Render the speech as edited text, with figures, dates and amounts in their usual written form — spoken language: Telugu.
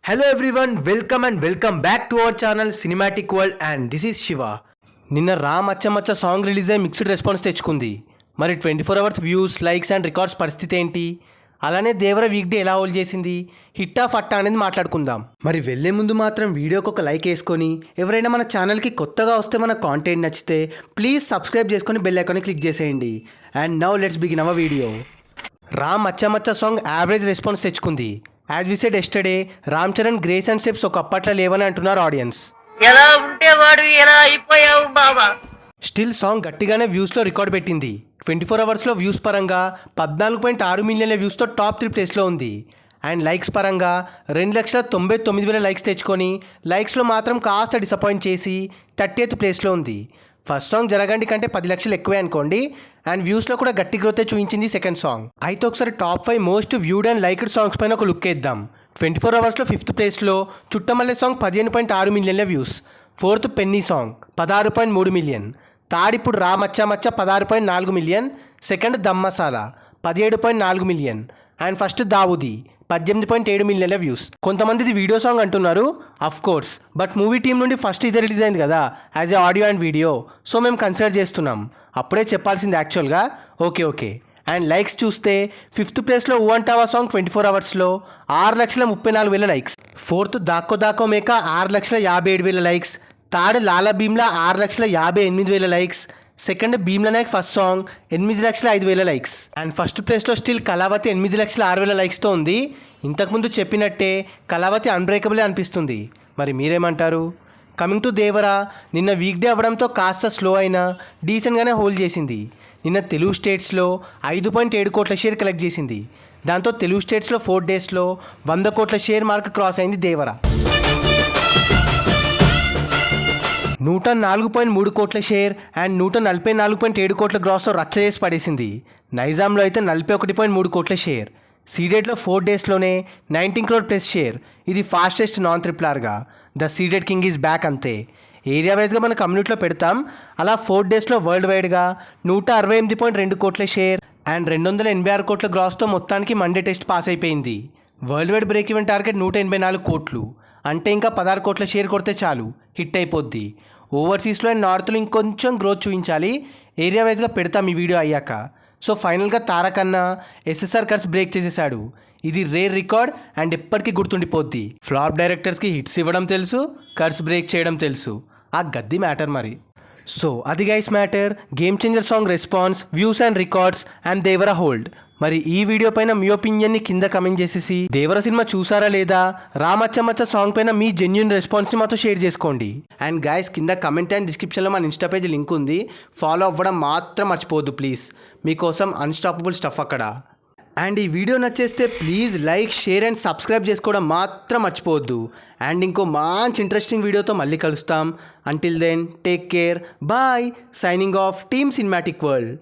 Hello everyone, welcome and welcome back to our channel Cinematic World and this is Shiva. నిన్న రామ్ అచ్చమచ్చ సాంగ్ రిలీజ్ అయ్యి మిక్స్డ్ రెస్పాన్స్ తెచ్చుకుంది. మరి 24 hours views, likes and records పరిస్థితి ఏంటి? అలానే దేవర వీక్ డే ఎలా హోల్డ్ చేసింది? హిట్టా ఫట్టా అనేది మాట్లాడుకుందాం. మరి వెళ్ళే ముందు మాత్రం వీడియోకి ఒక లైక్ వేసుకొని, ఎవరైనా మన ఛానల్కి కొత్తగా వస్తే మన కాంటెంట్ నచ్చితే ప్లీజ్ సబ్స్క్రైబ్ చేసుకొని బెల్ ఐకాన్ని క్లిక్ చేసేయండి. And now let's begin our video. Ram అచ్చమచ్చ సాంగ్ యావరేజ్ రెస్పాన్స్ తెచ్చుకుంది. As we said yesterday, Ram Charan grace and steps ఒక అప్పట్లో లేవని అంటున్నారు ఆడియన్స్. ఎలా ఉంటే వాడు ఎలా అయిపోయావు బాబా. స్టిల్ సాంగ్ గట్టిగానే వ్యూస్లో రికార్డ్ పెట్టింది. 24 అవర్స్లో వ్యూస్ పరంగా 14.6 మిలియన్ల వ్యూస్తో టాప్ 3 ప్లేస్లో ఉంది. అండ్ లైక్స్ పరంగా 2,99,000 లైక్స్ తెచ్చుకొని లైక్స్లో మాత్రం కాస్త డిసప్పాయింట్ చేసి 30th ప్లేస్లో ఉంది. ఫస్ట్ సాంగ్ జరగండి కంటే 10 లక్షలు ఎక్కువే అనుకోండి. అండ్ వ్యూస్లో కూడా గట్టి గ్రోతే చూపించింది సెకండ్ సాంగ్. అయితే ఒకసారి top 5 most viewed and liked songs పైన ఒక లుక్ వేద్దాం. 24 అవర్స్లో 5th ప్లేస్లో చుట్టమల్లె సాంగ్ 15.6 మిలియన్ల views. 4th penny song 16.3 million. Third ఇప్పుడు రామ్ అచ్చా మచ్చ 16.4 million. Second Dum Masala 17.4 million. And first Daavudi 18.7 మిలియన్ల వ్యూస్. కొంతమంది ఇది వీడియో సాంగ్ అంటున్నారు, of course, but movie team నుండి ఫస్ట్ ఇదే రిలీజ్ అయింది కదా as a audio and video, so మేము కన్సిడర్ చేస్తున్నాం. అప్పుడే చెప్పాల్సింది యాక్చువల్గా. ఓకే. అండ్ లైక్స్ చూస్తే 5th ప్లేస్లో ఊ అంటావా సాంగ్ 24 అవర్స్లో 6,34,000 లైక్స్. 4th దాక్కో దాక్కో మేక 6,57,000 likes. Third Lala Bheemla 6,58,000 likes. Second Bheemla Nayak first song 8,05,000 likes. And first ప్లేస్లో స్టిల్ కళావతి 8,06,000 లైక్స్తో ఉంది. ఇంతకుముందు చెప్పినట్టే కళావతి అన్బ్రేకబులే అనిపిస్తుంది. మరి మీరేమంటారు? కమింగ్ టు దేవరా, నిన్న వీక్ డే అవ్వడంతో కాస్త స్లో అయినా డీసెంట్గానే హోల్డ్ చేసింది. నిన్న తెలుగు స్టేట్స్లో 5.7 కోట్ల షేర్ కలెక్ట్ చేసింది. దాంతో తెలుగు స్టేట్స్లో 4 డేస్లో 100 కోట్ల షేర్ మార్క్ క్రాస్ అయింది దేవరా. 104.3 కోట్ల షేర్ అండ్ 144.7 కోట్ల గ్రాస్తో రచ్చ చేసి పడేసింది. నైజాంలో అయితే 41.3 కోట్ల షేర్. సీడెడ్లో 4 డేస్లోనే 19 crore ప్లస్ షేర్. ఇది ఫాస్టెస్ట్ నాన్ ట్రిప్లార్గా. The ceded king is back అంతే. ఏరియా వైజ్గా మన కమ్యూనిటీలో పెడతాం. అలా 4 డేస్లో వరల్డ్ వైడ్గా 168.2 కోట్ల షేర్ అండ్ 286 కోట్ల గ్రాస్తో మొత్తానికి మండే టెస్ట్ పాస్ అయిపోయింది. World wide break even target 184 కోట్లు. అంటే ఇంకా 16 కోట్ల షేర్ కొడితే చాలు, హిట్ అయిపోద్ది. ఓవర్సీస్లో అండ్ నార్త్లో ఇంకొంచెం గ్రోత్ చూపించాలి. ఏరియా వైజ్గా పెడతాం ఈ వీడియో అయ్యాక. సో ఫైనల్గా తారకన్నా SSR కట్స్ బ్రేక్ చేసేసాడు. ఇది రేర్ రికార్డ్ అండ్ ఎప్పటికీ గుర్తుండిపోద్ది. ఫ్లాప్ డైరెక్టర్స్కి హిట్స్ ఇవ్వడం తెలుసు, కట్స్ బ్రేక్ చేయడం తెలుసు. ఆ గద్ది మ్యాటర్ మరి. సో అది guys matter. Game changer song response, views and records and Devara hold. మరి ఈ వీడియో పైన మీ ఒపీనియన్ని కింద కమెంట్ చేసేసి దేవర సినిమా చూసారా లేదా, రామ్ అచ్చమచ్చ సాంగ్ పైన మీ జెన్యూన్ రెస్పాన్స్ని మాతో షేర్ చేసుకోండి. అండ్ గైస్ కింద కమెంట్ అండ్ డిస్క్రిప్షన్లో మన ఇన్స్టా పేజ్ లింక్ ఉంది, ఫాలో అవ్వడం మాత్రం మర్చిపోవద్దు ప్లీజ్. మీకోసం అన్స్టాపబుల్ స్టఫ్ అక్కడ. అండ్ ఈ వీడియో నచ్చేస్తే please like, share and subscribe చేసుకోవడం మాత్రం మర్చిపోవద్దు. అండ్ ఇంకో మంచి ఇంట్రెస్టింగ్ వీడియోతో మళ్ళీ కలుస్తాం. Until then take care, bye. Signing off team cinematic world.